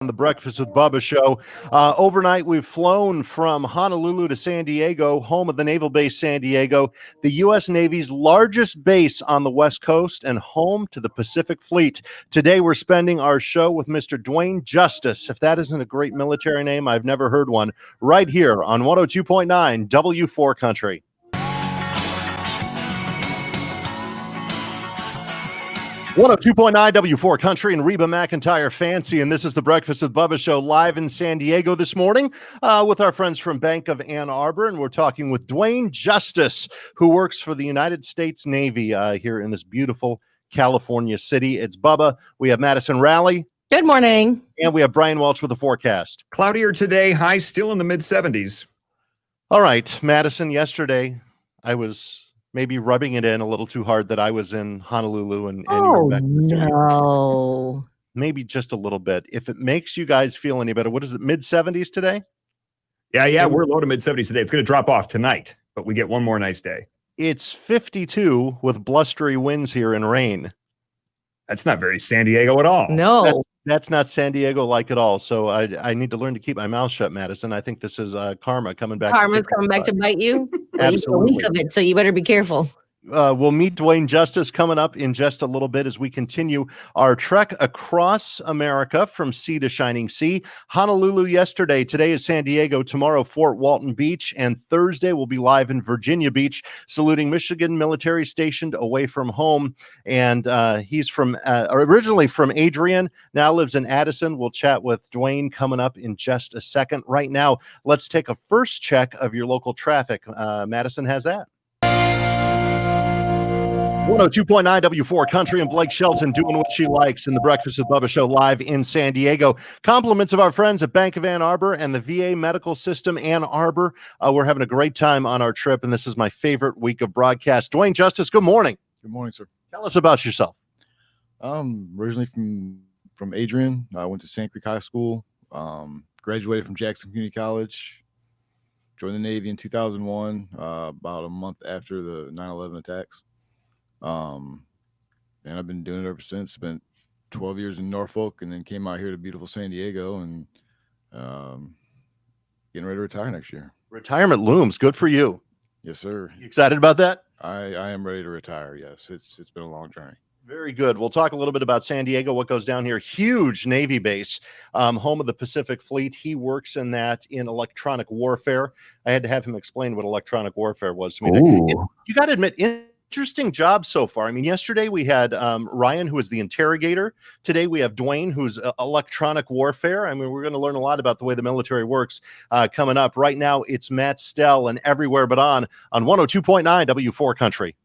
On the Breakfast with Bubba show. Overnight, we've flown from Honolulu to San Diego, home of the Naval Base San Diego, the U.S. Navy's largest base on the West Coast and home to the Pacific Fleet. Today, we're spending our show with Mr. Duaine Justice. If that isn't a great military name, I've never heard one, right here on 102.9 W4 Country. 102.9 W4 Country and Reba McEntire Fancy, and this is the Breakfast with Bubba show live in San Diego this morning with our friends from Bank of Ann Arbor, and we're talking with Duaine Justice, who works for the United States Navy here in this beautiful California city. It's Bubba. We have Madison Raleigh. Good morning. And we have Brian Welch with the forecast. Cloudier today, high still in the mid-70s. All right, Madison, yesterday I was maybe rubbing it in a little too hard that I was in Honolulu and you were back. No. Maybe just a little bit. If it makes you guys feel any better, what is it, mid-70s today? Yeah, we're low to mid-70s today. It's going to drop off tonight, but we get one more nice day. It's 52 with blustery winds here and rain. That's not very San Diego at all. No. That's not San Diego like at all. So I need to learn to keep my mouth shut, Madison. I think this is karma coming back. Karma's coming back to bite you. Absolutely. A week of it, so you better be careful. We'll meet Duaine Justice coming up in just a little bit as we continue our trek across America from sea to shining sea. Honolulu yesterday, today is San Diego, tomorrow Fort Walton Beach, and Thursday we'll be live in Virginia Beach, saluting Michigan military stationed away from home. And he's from originally from Adrian, now lives in Addison. We'll chat with Duaine coming up in just a second. Right now, let's take a first check of your local traffic. Madison has that. 102.9 W4 Country and Blake Shelton doing what she likes in the Breakfast with Bubba show live in San Diego. Compliments of our friends at Bank of Ann Arbor and the VA Medical System Ann Arbor. We're having a great time on our trip, and this is my favorite week of broadcast. Duaine Justice, good morning. Good morning, sir. Tell us about yourself. Originally from Adrian. I went to Sand Creek High School, graduated from Jackson Community College, joined the Navy in 2001, about a month after the 9/11 attacks. And I've been doing it ever since. Spent 12 years in Norfolk and then came out here to beautiful San Diego and getting ready to retire next year. Retirement looms. Good for you. Yes, sir. You excited about that? I am ready to retire. Yes, it's been a long journey. Very good. We'll talk a little bit about San Diego, what goes down here. Huge Navy base, home of the Pacific Fleet. He works in that in electronic warfare. I had to have him explain what electronic warfare was to me. You got to admit, interesting job so far. I mean, yesterday we had Ryan, who is the interrogator. Today we have Duaine, who's electronic warfare. I mean, we're going to learn a lot about the way the military works coming up. Right now, it's Matt Stell and Everywhere But On 102.9 W4 Country.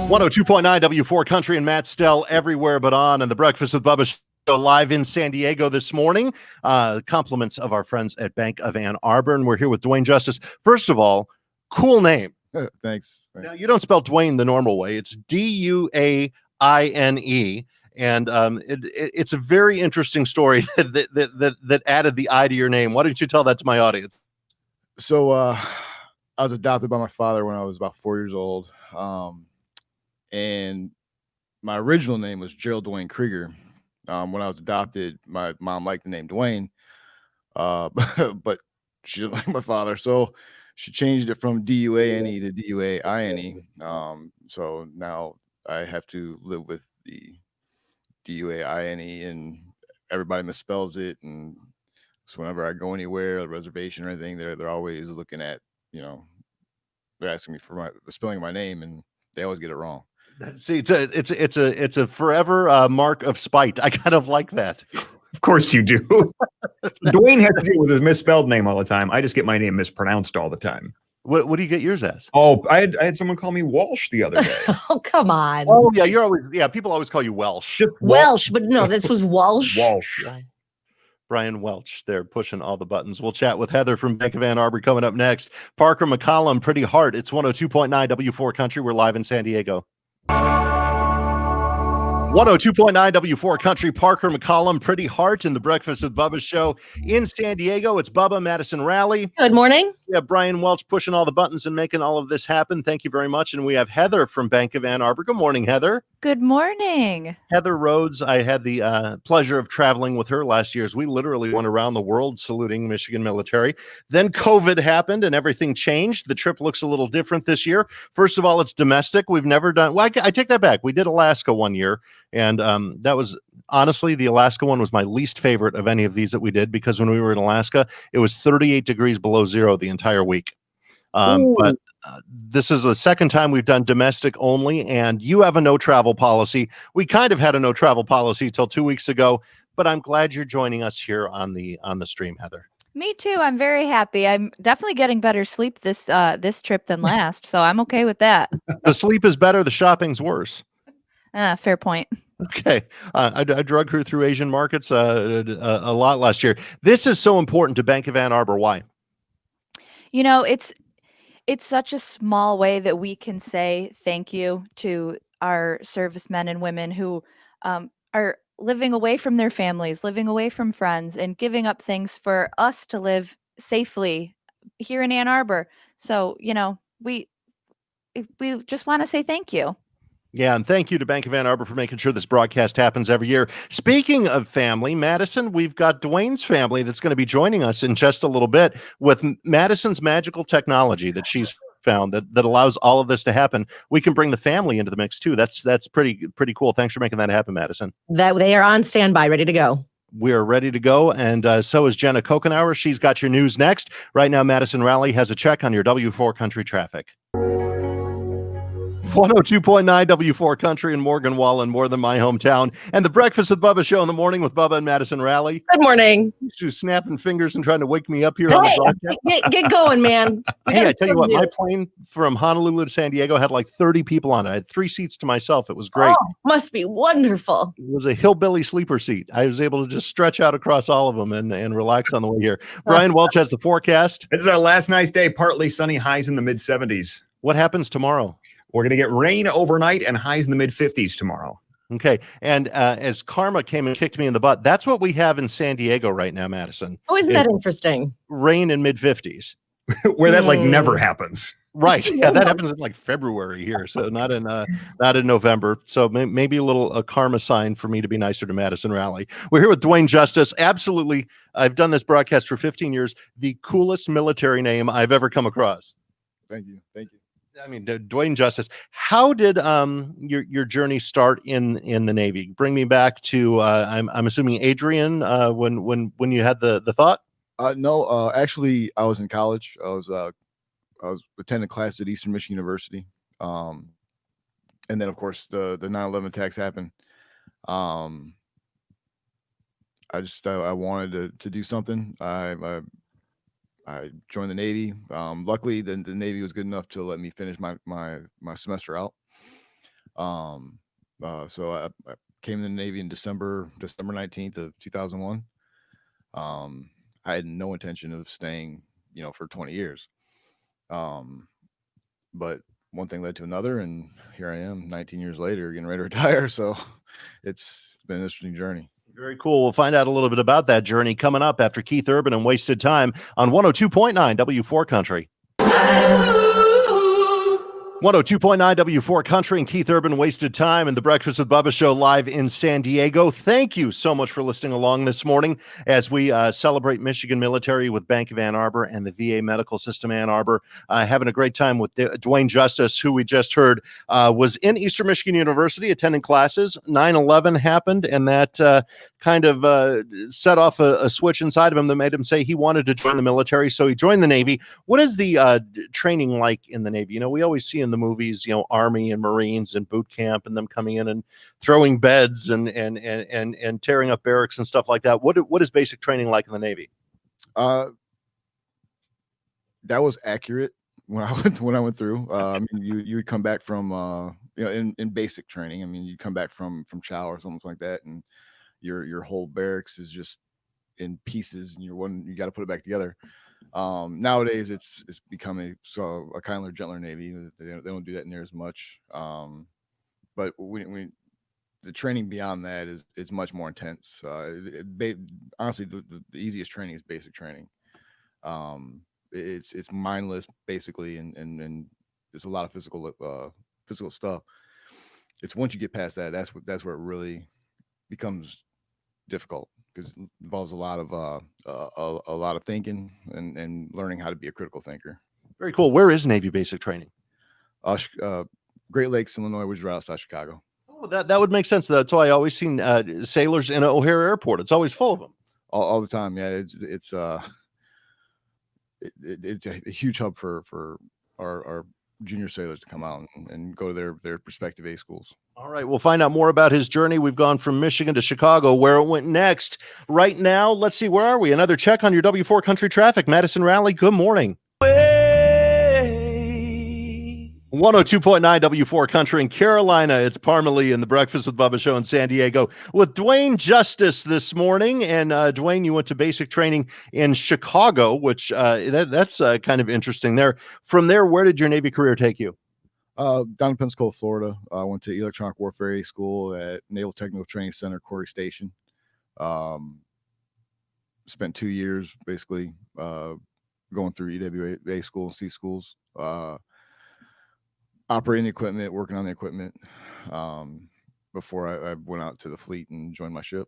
102.9 W4 Country and Matt Stell, Everywhere But On, and the Breakfast with Bubba show live in San Diego this morning. Compliments of our friends at Bank of Ann Arbor, and we're here with Duaine Justice. First of all, cool name. Thanks. Now, you don't spell Duaine the normal way. It's Duaine. And it's a very interesting story that added the I to your name. Why don't you tell that to my audience? So I was adopted by my father when I was about 4 years old. And my original name was Gerald Duaine Krieger. When I was adopted, my mom liked the name Duaine, but she didn't like my father. So she changed it from Duaine to Duaine. So now I have to live with the Duaine, and everybody misspells it. And so whenever I go anywhere, a reservation or anything, they're always looking at, they're asking me for the spelling of my name, and they always get it wrong. See, it's a forever mark of spite. I kind of like that. Of course you do. Duaine has to deal with his misspelled name all the time. I just get my name mispronounced all the time. What do you get yours as? Oh, I had someone call me Walsh the other day. Oh, come on. Oh, yeah, people always call you Welsh. Welsh, but no, this was Walsh. Walsh. Brian Welch, they're pushing all the buttons. We'll chat with Heather from Bank of Ann Arbor coming up next. Parker McCollum, Pretty Heart. It's 102.9 W4 Country. We're live in San Diego. 102.9 W4 Country, Parker McCollum, Pretty Heart, in the Breakfast with Bubba show in San Diego. It's Bubba, Madison Raleigh. Good morning. We have Brian Welch pushing all the buttons and making all of this happen. Thank you very much. And we have Heather from Bank of Ann Arbor. Good morning, Heather. Good morning. Heather Rhodes, I had the pleasure of traveling with her last year as we literally went around the world saluting Michigan military. Then COVID happened and everything changed. The trip looks a little different this year. First of all, it's domestic. We've never done, well, I take that back. We did Alaska one year, and that was honestly, the Alaska one was my least favorite of any of these that we did because when we were in Alaska, it was 38 degrees below zero the entire week. But this is the second time we've done domestic only, and you have a no travel policy. We kind of had a no travel policy till 2 weeks ago, but I'm glad you're joining us here on the stream, Heather. Me too. I'm very happy. I'm definitely getting better sleep this trip than last, so I'm okay with that. The sleep is better, the shopping's worse. Fair point. Okay. I drug her through Asian markets a lot last year. This is so important to Bank of Ann Arbor. Why? You know, it's such a small way that we can say thank you to our servicemen and women who are living away from their families, living away from friends, and giving up things for us to live safely here in Ann Arbor. So, you know, we just want to say thank you. Yeah, and thank you to Bank of Ann Arbor for making sure this broadcast happens every year. Speaking of family, Madison, we've got Duaine's family that's going to be joining us in just a little bit with Madison's magical technology that she's found that allows all of this to happen. We can bring the family into the mix too. That's pretty cool. Thanks for making that happen, Madison. That they are on standby, ready to go. We are ready to go, and so is Jenna Kokenauer. She's got your news next. Right now, Madison Raleigh has a check on your W4 Country traffic. 102.9 W4 Country in Morgan Wallen, more than my hometown. And the Breakfast with Bubba show in the morning with Bubba and Madison Raleigh. Good morning. She's snapping fingers and trying to wake me up here on the broadcast. Get going, man. Hey, I tell you what, my plane from Honolulu to San Diego had like 30 people on it. I had 3 seats to myself. It was great. Oh, must be wonderful. It was a hillbilly sleeper seat. I was able to just stretch out across all of them and relax on the way here. Brian Welch has the forecast. This is our last nice day, partly sunny, highs in the mid 70s. What happens tomorrow? We're going to get rain overnight and highs in the mid 50s tomorrow. Okay. And as karma came and kicked me in the butt, that's what we have in San Diego right now, Madison. Oh, isn't that interesting? Rain in mid 50s. Where that like never happens. Right. Yeah, that happens in like February here. So not in November. So maybe a little karma sign for me to be nicer to Madison Raleigh. We're here with Duaine Justice. Absolutely. I've done this broadcast for 15 years. The coolest military name I've ever come across. Thank you. I mean, Duaine Justice. How did your journey start in the Navy? Bring me back to I'm assuming Adrian when you had the thought. No, actually, I was in college. I was attending class at Eastern Michigan University, and then of course the 9/11 attacks happened. I wanted to do something. I joined the Navy. Luckily, the Navy was good enough to let me finish my semester out. So I came in the Navy in December 19th of 2001. I had no intention of staying, for 20 years. But one thing led to another, and here I am 19 years later, getting ready to retire. So it's been an interesting journey. Very cool. We'll find out a little bit about that journey coming up after Keith Urban and Wasted Time on 102.9 W4 Country. 102.9 W4 Country and Keith Urban, Wasted Time, and the Breakfast with Bubba show live in San Diego. Thank you so much for listening along this morning as we celebrate Michigan military with Bank of Ann Arbor and the VA Medical System Ann Arbor. Having a great time with Duaine Justice, who we just heard was in Eastern Michigan University attending classes. 9/11 happened, and that kind of set off a switch inside of him that made him say he wanted to join the military, so he joined the Navy. What is the training like in the Navy? We always see in the movies, Army and Marines and boot camp and them coming in and throwing beds and tearing up barracks and stuff like that. What is basic training like in the Navy? That was accurate when I went through. You would come back from in basic training. You come back from chow or something like that, and your whole barracks is just in pieces, and you got to put it back together. Nowadays it's become a kinder, gentler Navy. They don't do that near as much. But the training beyond that is much more intense. Honestly, the easiest training is basic training. It's mindless basically, and it's a lot of physical stuff. it's once you get past that, that's where it really becomes difficult, because it involves a lot of thinking and learning how to be a critical thinker. Very cool. Where is Navy basic training? Great Lakes, Illinois, which is right outside Chicago. Oh, that would make sense. That's why I always seen sailors in O'Hare Airport. It's always full of them. All the time. Yeah, it's a huge hub for our junior sailors to come out and go to their respective A schools. All right, we'll find out more about his journey. We've gone from Michigan to Chicago, where it went next. Right now, let's see, where are we? Another check on your W4 Country traffic. Madison Raleigh, good morning. 102.9 W4 Country in Carolina. It's Parmalee in the Breakfast with Bubba show in San Diego with Duaine Justice this morning. And Duaine, you went to basic training in Chicago, which that's kind of interesting there. From there, where did your Navy career take you? Down in Pensacola, Florida. I went to Electronic Warfare School at Naval Technical Training Center, Corey Station. Spent 2 years basically going through EWA school and C schools, operating the equipment, working on the equipment, before I went out to the fleet and joined my ship.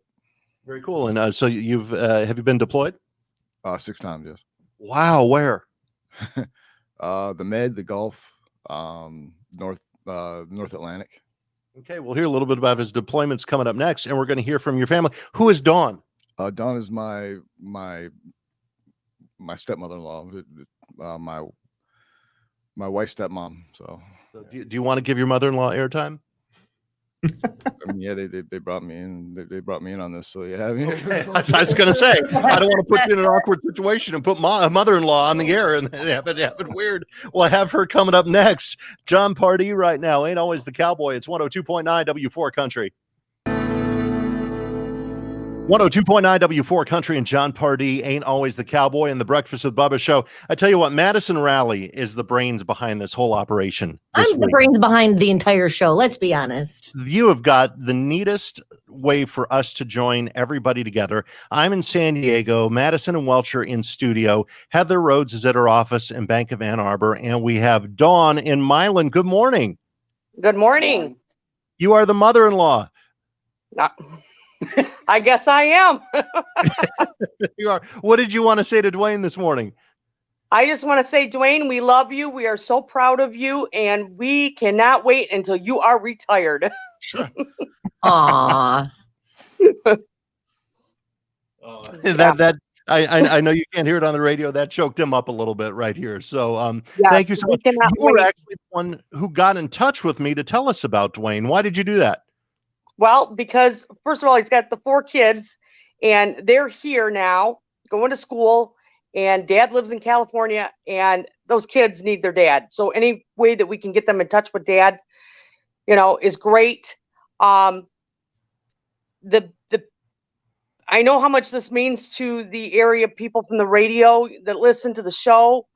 Very cool. And so you've have you been deployed? 6 times, yes. Wow, where? The Med, the Gulf, North Atlantic. Okay, we'll hear a little bit about his deployments coming up next, and we're going to hear from your family. Who is Dawn? Dawn is my stepmother-in-law, my wife's stepmom. So do you want to give your mother-in-law airtime? I mean, yeah, they brought me in. They brought me in on this. So yeah, I mean, I was going to say, I don't want to put you in an awkward situation and put my mother-in-law on the air and have it weird. We'll have her coming up next. John Pardee right now. Ain't always the cowboy. It's 102.9 W4 Country. 102.9 W4 Country and John Pardee, Ain't Always the Cowboy, and the Breakfast with Bubba show. I tell you what, Madison Raleigh is the brains behind this whole operation. I'm the brains behind the entire show. Let's be honest. You have got the neatest way for us to join everybody together. I'm in San Diego. Madison and Welch are in studio. Heather Rhodes is at her office in Bank of Ann Arbor, and we have Dawn in Milan. Good morning. Good morning. You are the mother-in-law. I guess I am. You are. What did you want to say to Duaine this morning? I just want to say, Duaine, we love you. We are so proud of you, and we cannot wait until you are retired. Sure. Aww. I know you can't hear it on the radio. That choked him up a little bit right here. So Yeah, thank you so much. You were wait. actually the one who got in touch with me to tell us about Duaine. Why did you do that? Well, because first of all, he's got the 4 kids, and they're here now going to school, and Dad lives in California, and those kids need their dad. So any way that we can get them in touch with Dad, is great. I know how much this means to the area people from the radio that listen to the show,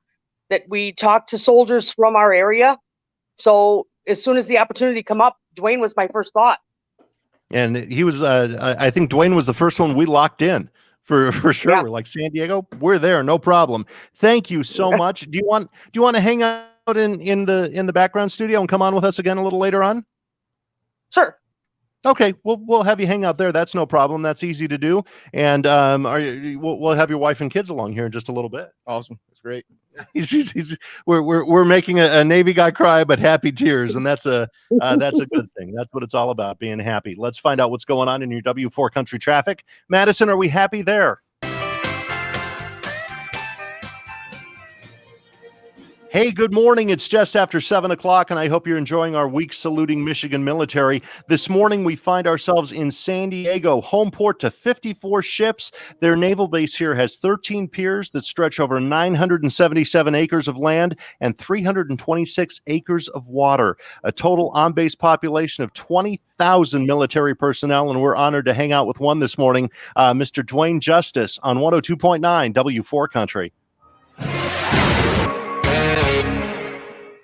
that we talk to soldiers from our area. So as soon as the opportunity come up, Duaine was my first thought. And he was, I think Duaine was the first one we locked in for sure. Yeah. We're like, San Diego, we're there, no problem. Thank you so much. Do you want to hang out in the background studio and come on with us again a little later on? Sure. Okay, we'll have you hang out there. That's no problem. That's easy to do. And we'll have your wife and kids along here in just a little bit. Awesome. That's great. We're making a Navy guy cry, but happy tears, and that's a good thing. That's what it's all about, being happy. Let's find out what's going on in your W4 Country traffic. Madison, are we happy there? Hey, good morning. It's just after 7 o'clock, and I hope you're enjoying our week saluting Michigan military. This morning, we find ourselves in San Diego, home port to 54 ships. Their naval base here has 13 piers that stretch over 977 acres of land and 326 acres of water, a total on-base population of 20,000 military personnel, and we're honored to hang out with one this morning, Mr. Duaine Justice on 102.9 W4 Country.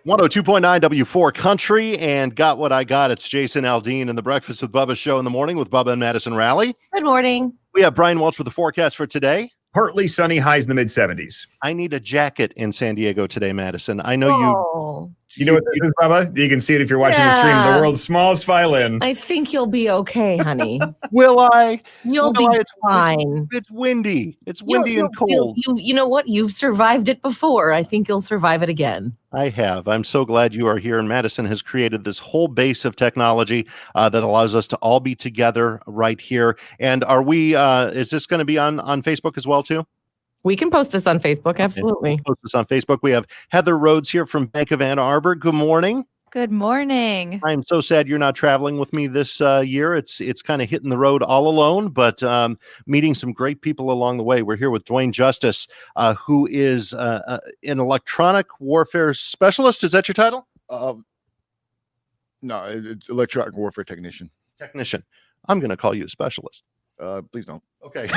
102.9 W4 Country, and got what I got. It's Jason Aldean and the Breakfast with Bubba show in the morning with Bubba and Madison Raleigh. Good morning. We have Brian Welch with the forecast for today. Partly sunny, highs in the mid-70s. I need a jacket in San Diego today, Madison. I know You know what this is, Bubba? You can see it if you're watching the stream. Yeah. The world's smallest violin. I think you'll be okay, honey. Will I? You'll Will be I? fine. It's windy. It's windy and cold. You know what? You've survived it before. I think you'll survive it again. I have. I'm so glad you are here. And Madison has created this whole base of technology that allows us to all be together right here. And are we, is this going to be on Facebook as well, too? We can post this on Facebook. Absolutely. We'll post this on Facebook. We have Heather Rhodes here from Bank of Ann Arbor. Good morning. Good morning. I'm so sad you're not traveling with me this year. It's kind of hitting the road all alone, but meeting some great people along the way. We're here with Duaine Justice, who is an electronic warfare specialist. Is that your title? No, it's electronic warfare technician. Technician. I'm going to call you a specialist. Please don't. Okay.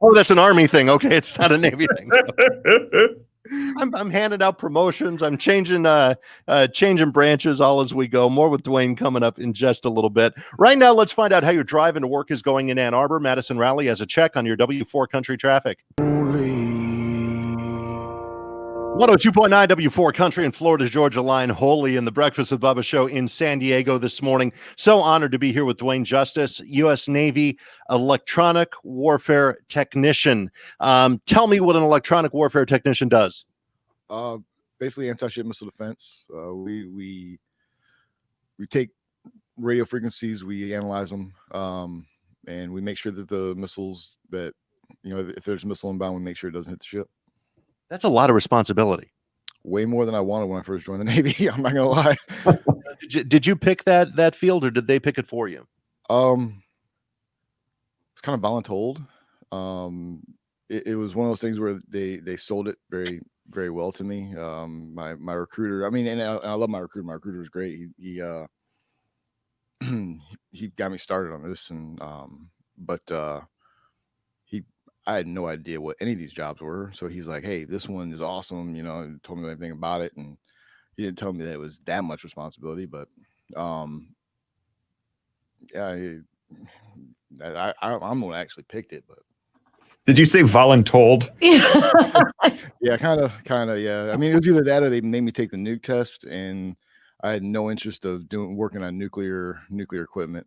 Oh, that's an Army thing. Okay, it's not a Navy thing. I'm handing out promotions. I'm changing branches all as we go. More with Duaine coming up in just a little bit. Right now, let's find out how your drive into work is going in Ann Arbor. Madison Rowley has a check on your W4 Country traffic. 102.9 W4 Country and Florida's Georgia Line, wholly in the Breakfast with Bubba show in San Diego this morning. So honored to be here with Duaine Justice, U.S. Navy electronic warfare technician. Tell me what an electronic warfare technician does. Basically anti-ship missile defense. We take radio frequencies, we analyze them, and we make sure that the missiles that, if there's a missile inbound, we make sure it doesn't hit the ship. That's a lot of responsibility. Way more than I wanted when I first joined the Navy. I'm not gonna lie. Did you pick that field, or did they pick it for you? It's kind of voluntold. It was one of those things where they sold it very, very well to me. My recruiter. I mean, and I love my recruiter. My recruiter was great. He he got me started on this, and I had no idea what any of these jobs were. So he's like, hey, this one is awesome. And told me everything about it. And he didn't tell me that it was that much responsibility, but I'm the one that actually picked it. But Did you say voluntold? yeah, kind of. Yeah. I mean, it was either that or they made me take the nuke test, and I had no interest of working on nuclear equipment.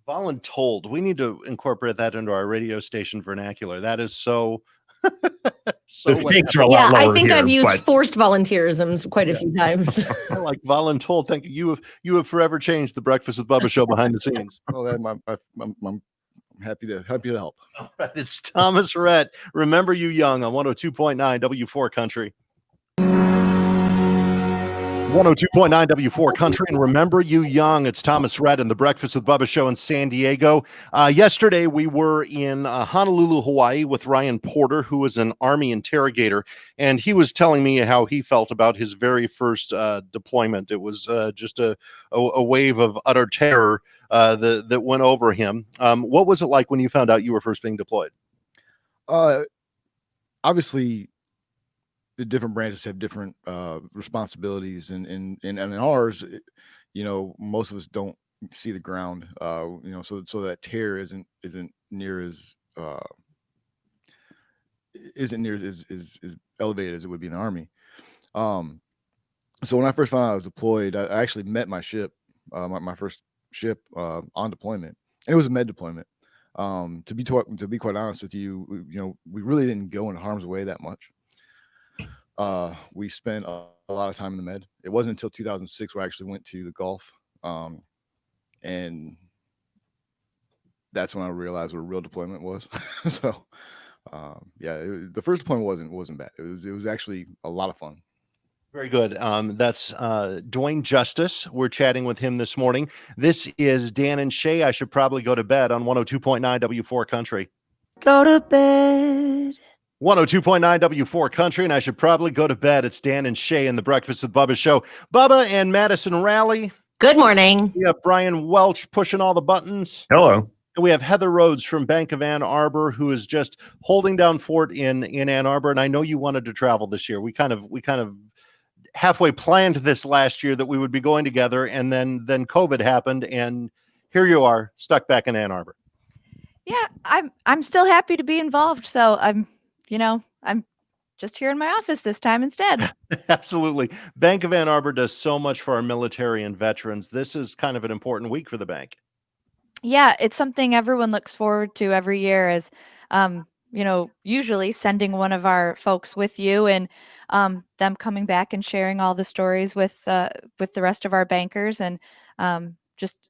Voluntold. We need to incorporate that into our radio station vernacular. That is so. The stakes are a lot lower. I think here, I've used but forced volunteerisms quite a few times. I like voluntold. Thank you. You have forever changed the Breakfast with Bubba show behind the scenes. Well, I'm happy to help. All right, it's Thomas Rhett. Remember you young on 102.9 W4 Country. 102.9 W4 Country, and remember you young. It's Thomas Rhett and the Breakfast with Bubba show in San Diego. Yesterday, we were in Honolulu, Hawaii with Ryan Porter, who is an Army interrogator, and he was telling me how he felt about his very first deployment. It was just a wave of utter terror that went over him. What was it like when you found out you were first being deployed? Obviously, the different branches have different responsibilities, and in ours, most of us don't see the ground, so that terror isn't near as elevated as it would be in the Army. So when I first found out I was deployed, I actually met my ship, my first ship on deployment, and it was a med deployment. To be quite honest with you, we really didn't go into harm's way that much. We spent a lot of time in the med. It wasn't until 2006 where I actually went to the Gulf, and that's when I realized what a real deployment was. So, the first deployment wasn't bad. It was actually a lot of fun. Very good. That's Duaine Justice. We're chatting with him this morning. This is Dan and Shay. I should probably go to bed on 102.9 W4 Country. Go to bed. 102.9 W4 Country, and I should probably go to bed. It's Dan and Shay in the Breakfast with Bubba show. Bubba and Madison Rowley. Good morning. We have Brian Welch pushing all the buttons. Hello. And we have Heather Rhodes from Bank of Ann Arbor, who is just holding down fort in Ann Arbor. And I know you wanted to travel this year. We kind of halfway planned this last year that we would be going together, and then COVID happened, and here you are, stuck back in Ann Arbor. Yeah, I'm still happy to be involved. So I'm just here in my office this time instead. Absolutely. Bank of Ann Arbor does so much for our military and veterans. This is kind of an important week for the bank. Yeah, it's something everyone looks forward to every year as, usually sending one of our folks with you and them coming back and sharing all the stories with the rest of our bankers. And just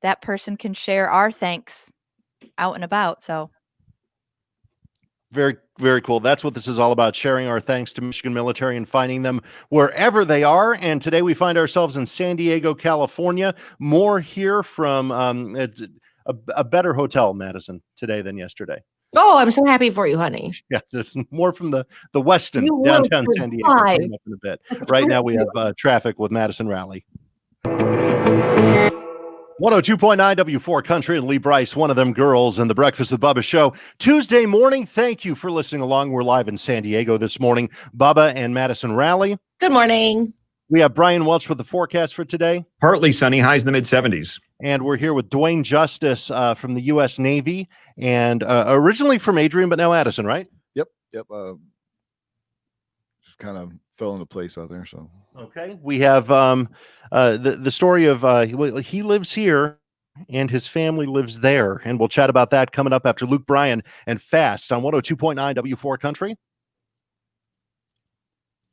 that person can share our thanks out and about. So Very, very cool. That's what this is all about, sharing our thanks to Michigan military and finding them wherever they are. And today we find ourselves in San Diego, California. More here from a better hotel, Madison, today than yesterday. Oh, I'm so happy for you, honey. Yeah, there's more from the Westin You will downtown San Diego survive. coming up in a bit. That's Right now we great. have traffic with Madison Raleigh. 102.9 W4 Country and Lee Bryce, one of them girls, and the Breakfast with Bubba show. Tuesday morning, thank you for listening along. We're live in San Diego this morning. Bubba and Madison Raleigh. Good morning. We have Brian Welch with the forecast for today. Partly sunny, highs in the mid-70s. And we're here with Duaine Justice from the U.S. Navy, and originally from Adrian, but now Addison, right? Yep. Just kind of fell into place out there. So Okay. We have the story of he lives here and his family lives there. And we'll chat about that coming up after Luke Bryan and Fast on 102.9 W4 Country. Is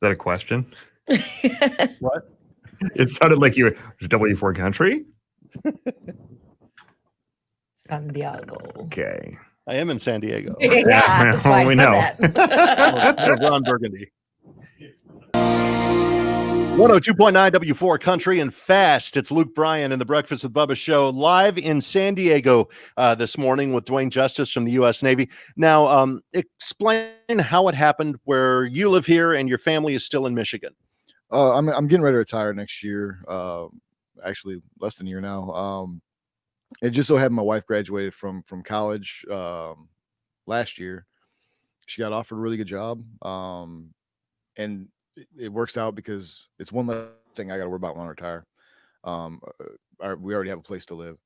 that a question? What? It sounded like you were W4 Country. San Diego. Okay. I am in San Diego. Yeah, that's why I we said know. that. Ron Burgundy. 102.9 W4 Country and Fast. It's Luke Bryan and the Breakfast with Bubba show live in San Diego this morning with Duaine Justice from the U.S. Navy. Now, explain how it happened where you live here and your family is still in Michigan. I'm getting ready to retire next year. Actually, less than a year now. It just so happened my wife graduated from college last year. She got offered a really good job, and it works out because it's one less thing I got to worry about when I retire. We already have a place to live,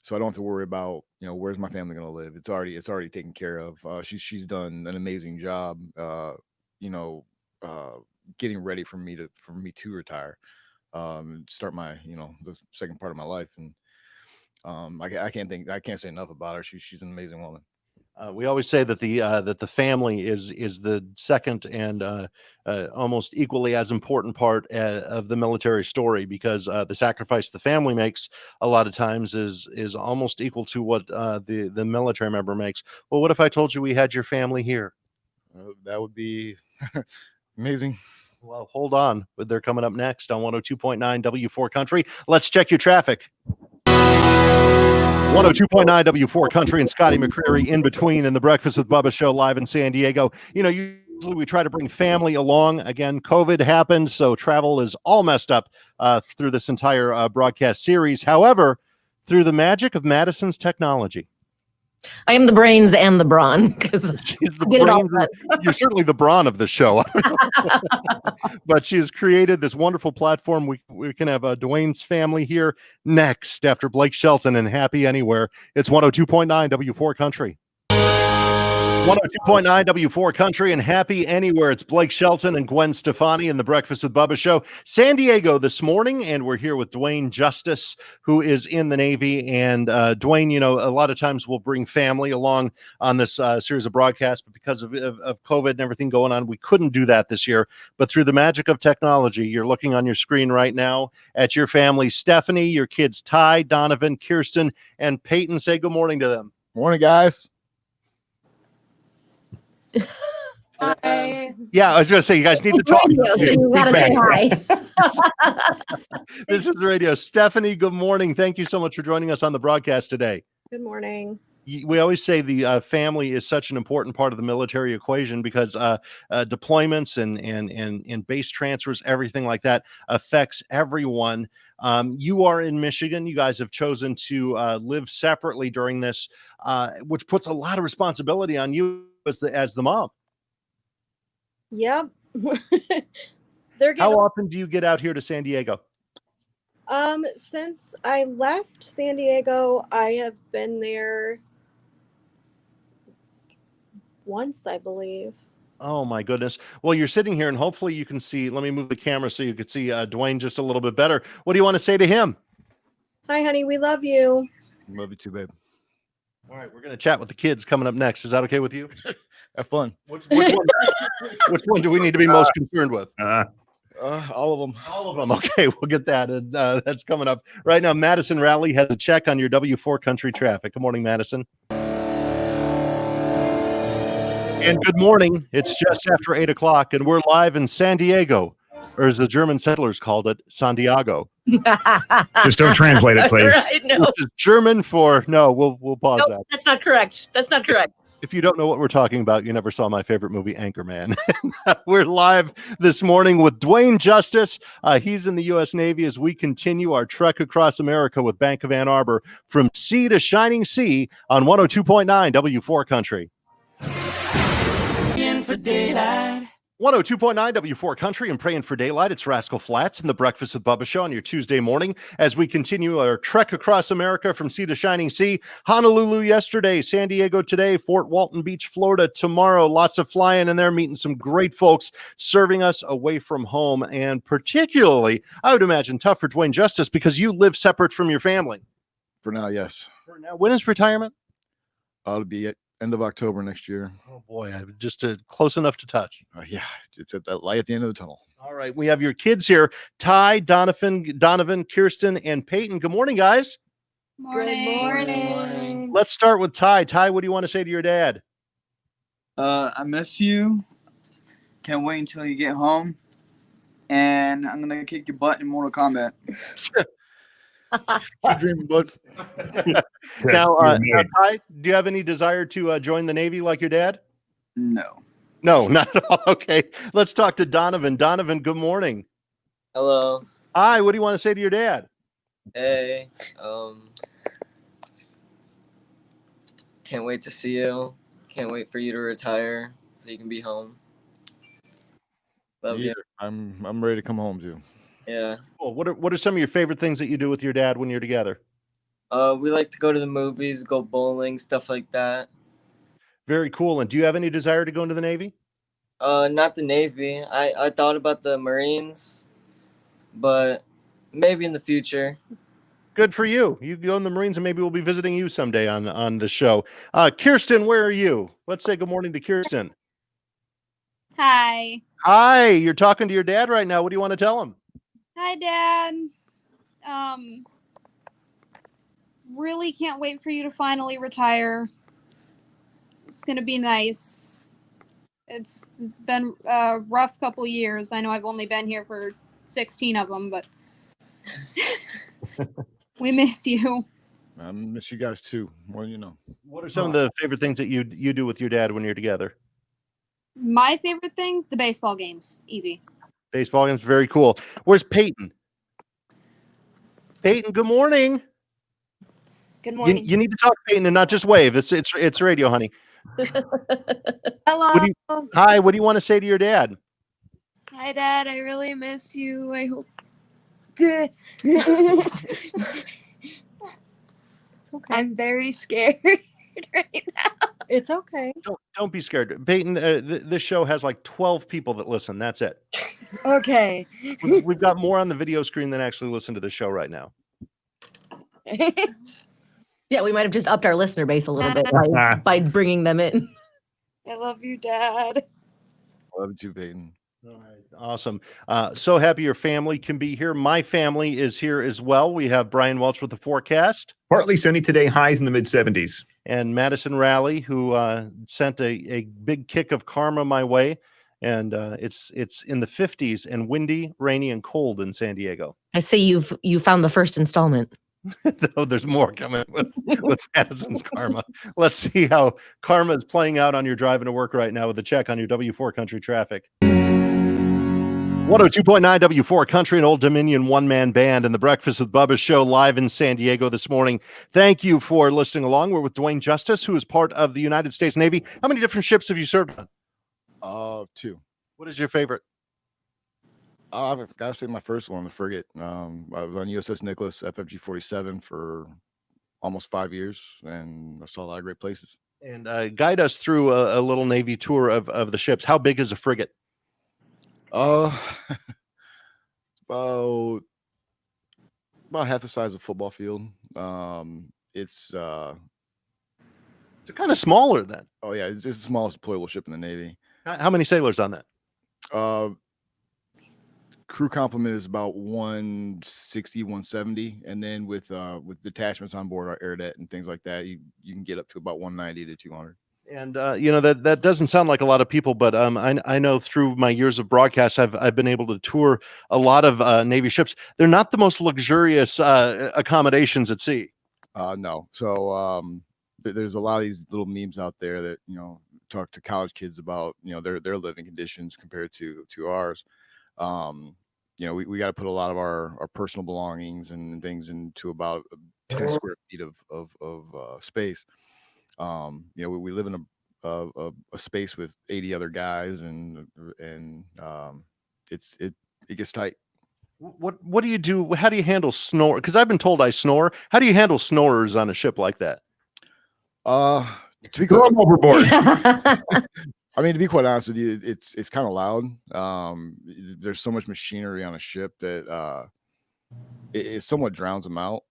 so I don't have to worry about where's my family going to live. It's already taken care of. She's done an amazing job. Getting ready for me to retire, start my the second part of my life, and I can't say enough about her. She's an amazing woman. We always say that the family is the second and almost equally as important part of the military story, because the sacrifice the family makes a lot of times is almost equal to what the military member makes. Well, what if I told you we had your family here? That would be amazing. Well, hold on. They're coming up next on 102.9 W4 Country. Let's check your traffic. 102.9 W4 Country and Scotty McCreery in between in the Breakfast with Bubba show live in San Diego. Usually we try to bring family along. Again, COVID happened, so travel is all messed up through this entire broadcast series. However, through the magic of Madison's technology, I am the brains and the brawn because she's the brains. You're certainly the brawn of the show. But she has created this wonderful platform. We can have Duaine's family here next after Blake Shelton and Happy Anywhere. It's 102.9 W4 Country. 102.9 W4 Country and Happy Anywhere. It's Blake Shelton and Gwen Stefani in the Breakfast with Bubba show. San Diego this morning, and we're here with Duaine Justice, who is in the Navy. And Duaine, a lot of times we'll bring family along on this series of broadcasts, but because of COVID and everything going on, we couldn't do that this year. But through the magic of technology, you're looking on your screen right now at your family, Stephanie, your kids, Ty, Donovan, Kirsten, and Peyton. Say good morning to them. Morning, guys. Hi. Yeah, I was going to say, you guys need to talk. Radio, so you gotta say hi. This is the radio. Stephanie, good morning. Thank you so much for joining us on the broadcast today. Good morning. We always say the family is such an important part of the military equation because deployments and base transfers, everything like that affects everyone. You are in Michigan. You guys have chosen to live separately during this, which puts a lot of responsibility on you as the mom. Yep. How often do you get out here to San Diego? Since I left San Diego, I have been there once, I believe. Oh my goodness. Well, you're sitting here and hopefully you can see. Let me move the camera so you can see Duaine just a little bit better. What do you want to say to him? Hi, honey. We love you. Love you too, babe. All right, we're going to chat with the kids coming up next. Is that okay with you? Have fun. Which one do we need to be most concerned with? All of them. All of them. Okay, we'll get that. And, that's coming up right now. Madison Raleigh has a check on your W4 country traffic. Good morning, Madison. And good morning. It's just after 8 o'clock, and we're live in San Diego, or as the German settlers called it, Santiago. Just don't translate it, please. Right, no. Which is German for no. We'll pause Nope, that. that's not correct. That's not correct. If you don't know what we're talking about, you never saw my favorite movie, Anchorman. We're live this morning with Duaine Justice. He's in the U.S. Navy as we continue our trek across America with Bank of Ann Arbor from sea to shining sea on 102.9 W4 Country. 102.9 W4 Country and Praying for Daylight. It's Rascal Flats and the Breakfast with Bubba show on your Tuesday morning as we continue our trek across America from sea to shining sea. Honolulu yesterday, San Diego today, Fort Walton Beach, Florida tomorrow. Lots of flying in there, meeting some great folks, serving us away from home, and particularly, I would imagine, tough for Duaine Justice because you live separate from your family. For now, yes. For now, when is retirement? It'll be at end of October next year. Oh boy, just close enough to touch. Yeah, it's at that light at the end of the tunnel. All right, we have your kids here, Ty, Donovan, Kirsten, and Peyton. Good morning, guys. Morning. Let's start with Ty. Ty, what do you want to say to your dad? I miss you. Can't wait until you get home. And I'm gonna kick your butt in Mortal Kombat. Keep dreaming, bud. Now, Ty, do you have any desire to join the Navy like your dad? No. No, not at all. Okay, let's talk to Donovan. Donovan, good morning. Hello. Hi, what do you want to say to your dad? Hey. Can't wait to see you. Can't wait for you to retire so you can be home. Love you. I'm ready to come home too. Yeah. Well, what are some of your favorite things that you do with your dad when you're together? We like to go to the movies, go bowling, stuff like that. Very cool. And do you have any desire to go into the Navy? Not the Navy. I thought about the Marines, but maybe in the future. Good for you. You go in the Marines, and maybe we'll be visiting you someday on the show. Kirsten, where are you? Let's say good morning to Kirsten. Hi. Hi, you're talking to your dad right now. What do you want to tell him? Hi, Dad. Really can't wait for you to finally retire. It's gonna be nice. It's been a rough couple years. I know I've only been here for 16 of them, but we miss you. I miss you guys too, more than you know. What are some of the favorite things that you do with your dad when you're together? My favorite things, the baseball games. Easy. Baseball games, very cool. Where's Peyton? Peyton, good morning. Good morning. You need to talk to Peyton and not just wave. It's radio, honey. Hello. Hi, what do you want to say to your dad? Hi, Dad. I really miss you. I hope. It's okay. I'm very scared right now. It's okay. Don't be scared. Peyton, this show has like 12 people that listen. That's it. Okay. We've got more on the video screen than actually listen to the show right now. Yeah, we might have just upped our listener base a little bit by bringing them in. I love you, Dad. Love you too, Peyton. All right, awesome. So happy your family can be here. My family is here as well. We have Brian Welch with the forecast. Partly sunny today, highs in the mid 70s. And Madison Raleigh, who sent a big kick of karma my way. And it's in the 50s and windy, rainy, and cold in San Diego. I say you found the first installment. Though there's more coming with Madison's karma. Let's see how karma is playing out on your driving to work right now with a check on your W4 country traffic. 102.9 W4 Country and Old Dominion one-man band and the Breakfast with Bubba show live in San Diego this morning. Thank you for listening along. We're with Duaine Justice, who is part of the United States Navy. How many different ships have you served on? 2. What is your favorite? I've got to say my first one, the Frigate. I was on USS Nicholas, FFG 47 for almost 5 years, and I saw a lot of great places. And guide us through a little Navy tour of the ships. How big is a frigate? About half the size of a football field. It's They're kind of smaller then. oh yeah, it's the smallest deployable ship in the Navy. How many sailors on that? Crew complement is about 160, 170, and then with detachments on board, our air det and things like that, you can get up to about 190 to 200. And that doesn't sound like a lot of people, but I know through my years of broadcast, I've been able to tour a lot of Navy ships. They're not the most luxurious accommodations at sea. No, so there's a lot of these little memes out there that talk to college kids about their living conditions compared to ours. We got to put a lot of our personal belongings and things into about 10 square feet of space. We live in a space with 80 other guys, and it gets tight. What do you do? How do you handle snore? Because I've been told I snore. How do you handle snorers on a ship like that? To be Throw them overboard. I mean, to be quite honest with you, it's kind of loud. There's so much machinery on a ship that it somewhat drowns them out.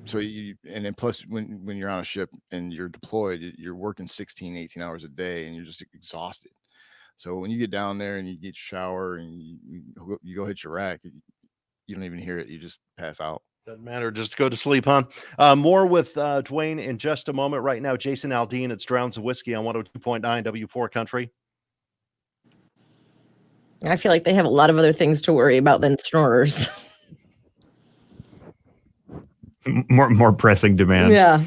So and then plus when you're on a ship and you're deployed, you're working 16, 18 hours a day and you're just exhausted. So when you get down there and you get shower and you go hit your rack, you don't even hear it. You just pass out. Doesn't matter. Just go to sleep, huh? More with Duaine in just a moment. Right now, Jason Aldean, it's Drowns of Whiskey on 102.9 W4 Country. I feel like they have a lot of other things to worry about than snorers. More pressing demands. Yeah.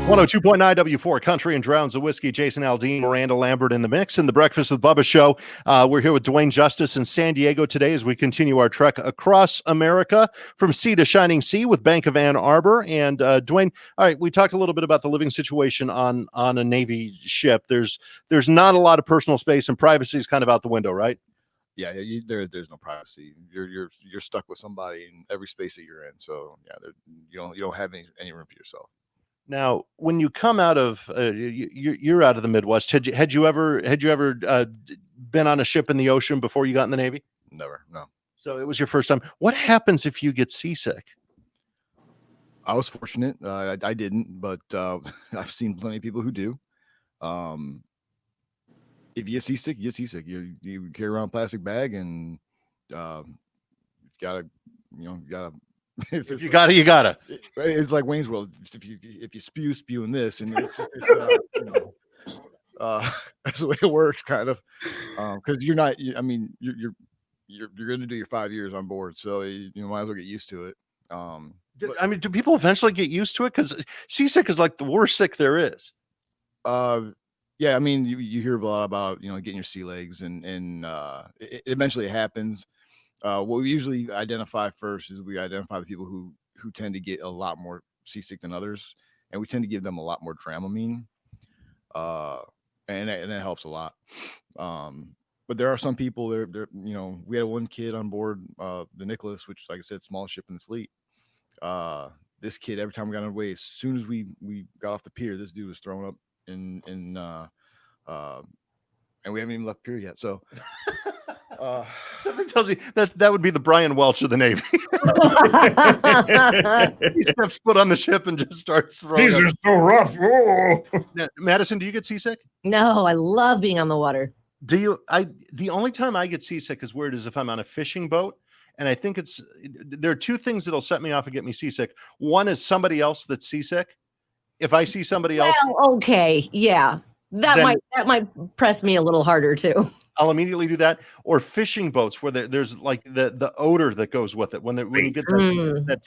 102.9 W4 Country and Drowns of Whiskey. Jason Aldean, Miranda Lambert in the mix. In the Breakfast with Bubba show, we're here with Duaine Justice in San Diego today as we continue our trek across America from sea to shining sea with Bank of Ann Arbor. And Duaine, all right, we talked a little bit about the living situation on a Navy ship. There's not a lot of personal space, and privacy is kind of out the window, right? Yeah, there's no privacy. You're stuck with somebody in every space that you're in. So yeah, you don't have any room for yourself. Now, when you come out of you're out of the Midwest, had you ever been on a ship in the ocean before you got in the Navy? Never, no. So it was your first time. What happens if you get seasick? I was fortunate. I didn't, but I've seen plenty of people who do. If you get seasick, you get seasick. You carry around a plastic bag, and you gotta. If you gotta, you gotta. It's like Wayne's World. If you spew in this, and that's the way it works, kind of. Because you're not. I mean, you're going to do your 5 years on board, so you might as well get used to it. I mean, do people eventually get used to it? Because seasick is like the worst sick there is. Yeah, I mean, you hear a lot about getting your sea legs, and it eventually happens. What we usually identify first is we identify the people who tend to get a lot more seasick than others, and we tend to give them a lot more Dramamine, and that helps a lot. But there are some people there. We had one kid on board the Nicholas, which, like I said, smallest ship in the fleet. This kid, every time we got on the way, as soon as we got off the pier, this dude was thrown up and we haven't even left pier yet. So something tells you that would be the Brian Welch of the Navy. He steps foot on the ship and just starts throwing. These are so rough. Oh. Now, Madison, do you get seasick? No, I love being on the water. Do you? The only time I get seasick is where it is if I'm on a fishing boat. And I think there are two things that'll set me off and get me seasick. One is somebody else that's seasick. If I see somebody else, okay, yeah, that might press me a little harder too. I'll immediately do that. Or fishing boats where there's like the odor that goes with it when you get that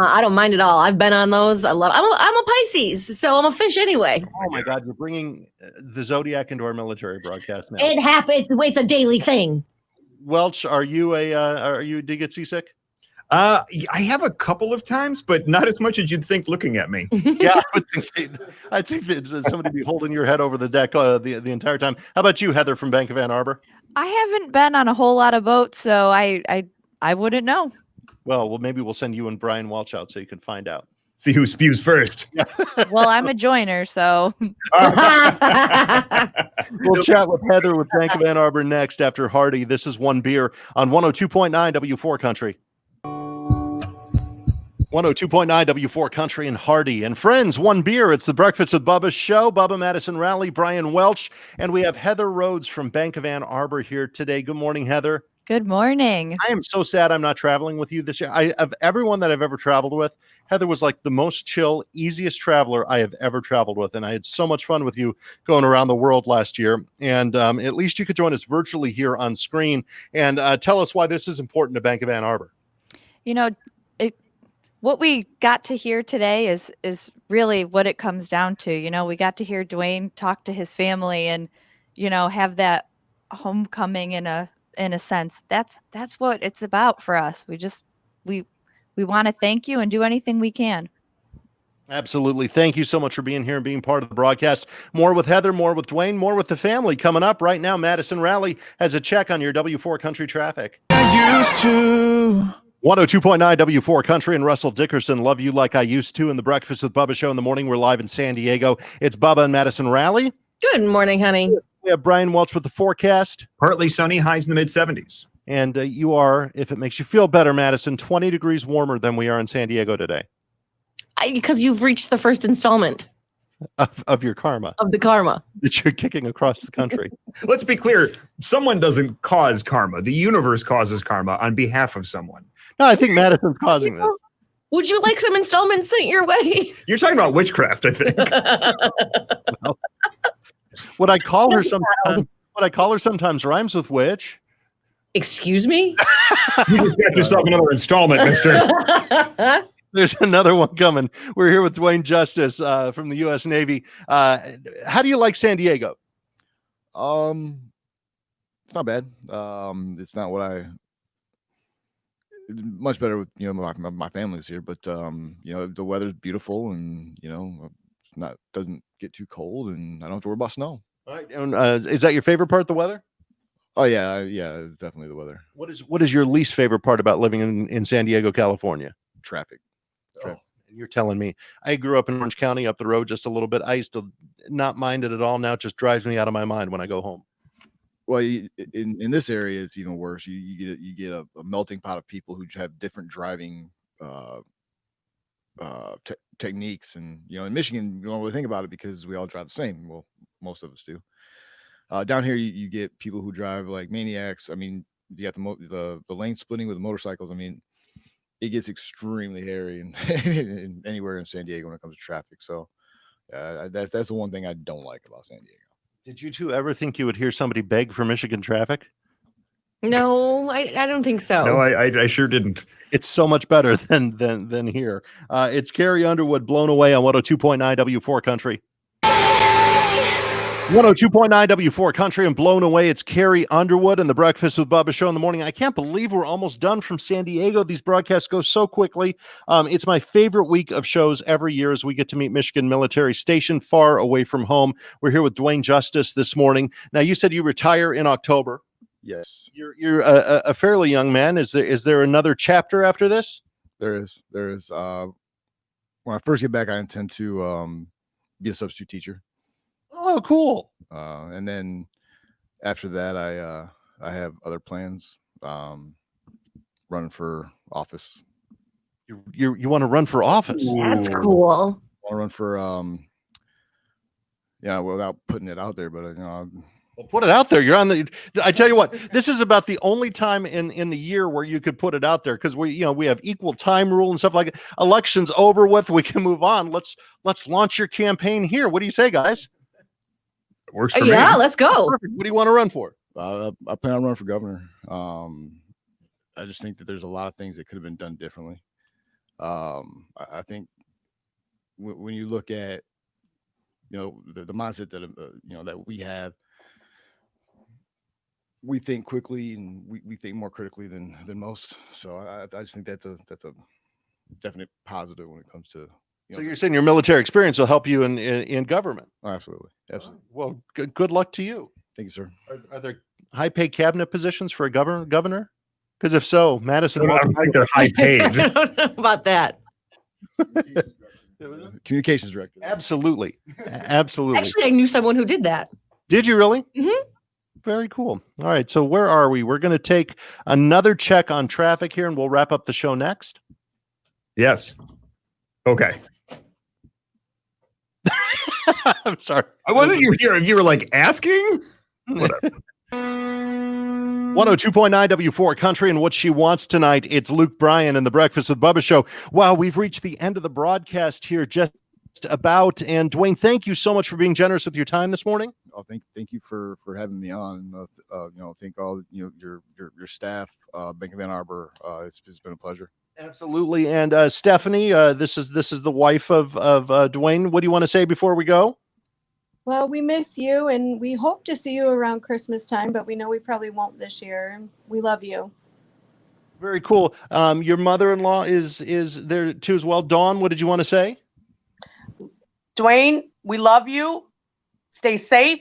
I don't mind at all. I've been on those. I'm a Pisces, so I'm a fish anyway. Oh my God, you're bringing the zodiac into our military broadcast now. It happens. It's a daily thing. Welch, do you get seasick? I have a couple of times, but not as much as you'd think looking at me. Yeah, I think that somebody be holding your head over the deck the entire time. How about you, Heather from Bank of Ann Arbor? I haven't been on a whole lot of boats, so I wouldn't know. Well, maybe we'll send you and Brian Welch out so you can find out. See who spews first. Well, I'm a joiner, so We'll chat with Heather with Bank of Ann Arbor next after Hardy. This is One Beer on 102.9 W4 Country. 102.9 W4 Country and Hardy. And friends, One Beer. It's the Breakfast with Bubba show. Bubba, Madison Rowley, Brian Welch. And we have Heather Rhodes from Bank of Ann Arbor here today. Good morning, Heather. good morning. I am so sad I'm not traveling with you this year. Of everyone that I've ever traveled with, Heather was like the most chill, easiest traveler I have ever traveled with. And I had so much fun with you going around the world last year. And at least you could join us virtually here on screen and tell us why this is important to Bank of Ann Arbor. You know, what we got to hear today is really what it comes down to. You know, we got to hear Duaine talk to his family and, you know, have that homecoming in a sense. That's what it's about for us. We want to thank you and do anything we can. Absolutely. Thank you so much for being here and being part of the broadcast. More with Heather, more with Duaine, more with the family coming up right now. Madison Rowley has a check on your W4 Country traffic. I used to. 102.9 W4 Country and Russell Dickerson, love you like I used to in the Breakfast with Bubba show in the morning. We're live in San Diego. It's Bubba and Madison Rowley. Good morning, honey. We have Brian Welch with the forecast. Partly sunny, highs in the mid-70s. And you are, if it makes you feel better, Madison, 20 degrees warmer than we are in San Diego today. Because you've reached the first installment Of your karma. of the karma. That you're kicking across the country. Let's be clear. Someone doesn't cause karma. The universe causes karma on behalf of someone. No, I think Madison's causing this. Would you like some installments sent your way? You're talking about witchcraft, I think. Well, what I call her sometimes rhymes with witch. Excuse me? You just got yourself another installment, mister. There's another one coming. We're here with Duaine Justice from the U.S. Navy. How do you like San Diego? It's not bad. It's not what much better with, you know, my family's here, but you know, the weather's beautiful and, you know, it's doesn't get too cold and I don't have to worry about snow. All right. And, is that your favorite part, the weather? Oh yeah, it's definitely the weather. What is your least favorite part about living in San Diego, California? Traffic. Oh, you're telling me. I grew up in Orange County, up the road just a little bit. I used to not mind it at all. Now it just drives me out of my mind when I go home. Well, in this area, it's even worse. You get a melting pot of people who have different driving techniques, and you know, in Michigan, you don't really think about it because we all drive the same. Well, most of us do. Down here, you get people who drive like maniacs. I mean, you got the lane splitting with the motorcycles. I mean, it gets extremely hairy and anywhere in San Diego when it comes to traffic. So that's the one thing I don't like about San Diego. Did you two ever think you would hear somebody beg for Michigan traffic? No, I don't think so. No, I sure didn't. It's so much better than here. It's Carrie Underwood, Blown Away on 102.9 W4 Country. 102.9 W4 Country and Blown Away. It's Carrie Underwood and the Breakfast with Bubba show in the morning. I can't believe we're almost done from San Diego. These broadcasts go so quickly. It's my favorite week of shows every year as we get to meet Michigan Military Station far away from home. We're here with Duaine Justice this morning. Now, you said you retire in October. Yes. You're a fairly young man. Is there another chapter after this? There is. When I first get back, I intend to be a substitute teacher. Oh, cool. And then after that, I have other plans. Running for office. You want to run for office? That's cool. I want to run for without putting it out there, but you know. Well, put it out there. You're on the. I tell you what, this is about the only time in the year where you could put it out there because we have equal time rule and stuff like that. Election's over with. We can move on. Let's launch your campaign here. What do you say, guys? Works for me. Yeah, let's go. Perfect. What do you want to run for? I plan on running for governor. I just think that there's a lot of things that could have been done differently. I think when you look at the mindset that that we have. We think quickly and we think more critically than most. So I just think that's a definite positive when it comes to. So you're saying your military experience will help you in government? Oh, absolutely. Well, good luck to you. Thank you, sir. Are there high paid cabinet positions for a governor? Because if so, Madison. I don't think they're high paid. I don't know about that. Communications director. Absolutely. Absolutely. Actually, I knew someone who did that. Did you really? Mhm. Very cool. All right. So where are we? We're going to take another check on traffic here and we'll wrap up the show next. Yes. Okay. I'm sorry. I wasn't here if you were like asking. Whatever. 102.9 W4 Country and what she wants tonight. It's Luke Bryan and the Breakfast with Bubba show. Wow, we've reached the end of the broadcast here just about. And Duaine, thank you so much for being generous with your time this morning. Oh, thank you for having me on. Thank all your staff, Bank of Ann Arbor. It's been a pleasure. Absolutely. And Stephanie, this is the wife of Duaine. What do you want to say before we go? Well, we miss you and we hope to see you around Christmas time, but we know we probably won't this year. We love you. Very cool. Your mother-in-law is there too as well. Dawn, what did you want to say? Duaine, we love you. Stay safe.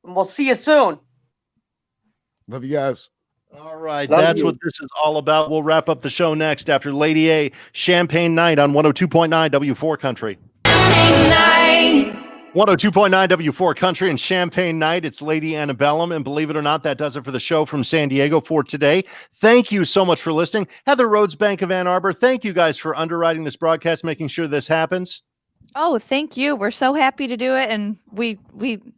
And we'll see you soon. Love you guys. All right. Love That's you. what this is all about. We'll wrap up the show next after Lady A, Champagne Night on 102.9 W4 Country. 102.9 W4 Country and Champagne Night. It's Lady Antebellum. And believe it or not, that does it for the show from San Diego for today. Thank you so much for listening. Heather Rhodes, Bank of Ann Arbor. Thank you guys for underwriting this broadcast, making sure this happens. Oh, thank you. We're so happy to do it, and we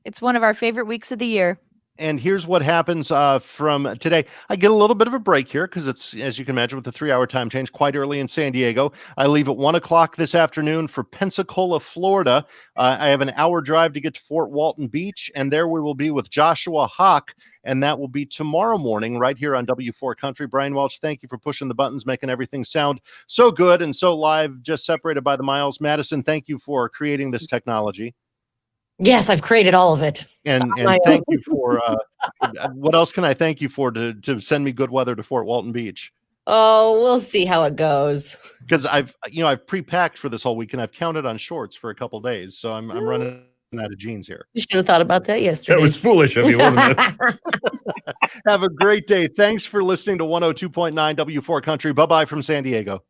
it's one of our favorite weeks of the year. And here's what happens from today. I get a little bit of a break here because it's, as you can imagine, with the 3-hour time change, quite early in San Diego. I leave at 1 o'clock this afternoon for Pensacola, Florida. I have an hour drive to get to Fort Walton Beach, and there we will be with Joshua Hawk, and that will be tomorrow morning right here on W4 Country. Brian Welch, thank you for pushing the buttons, making everything sound so good and so live, just separated by the miles. Madison, thank you for creating this technology. Yes, I've created all of it. And thank you for what else can I thank you for to send me good weather to Fort Walton Beach? Oh, we'll see how it goes. Because I've pre-packed for this whole week and I've counted on shorts for a couple days, so I'm running out of jeans here. You should have thought about that yesterday. That was foolish of you, wasn't it? Have a great day. Thanks for listening to 102.9 W4 Country. Bye-bye from San Diego.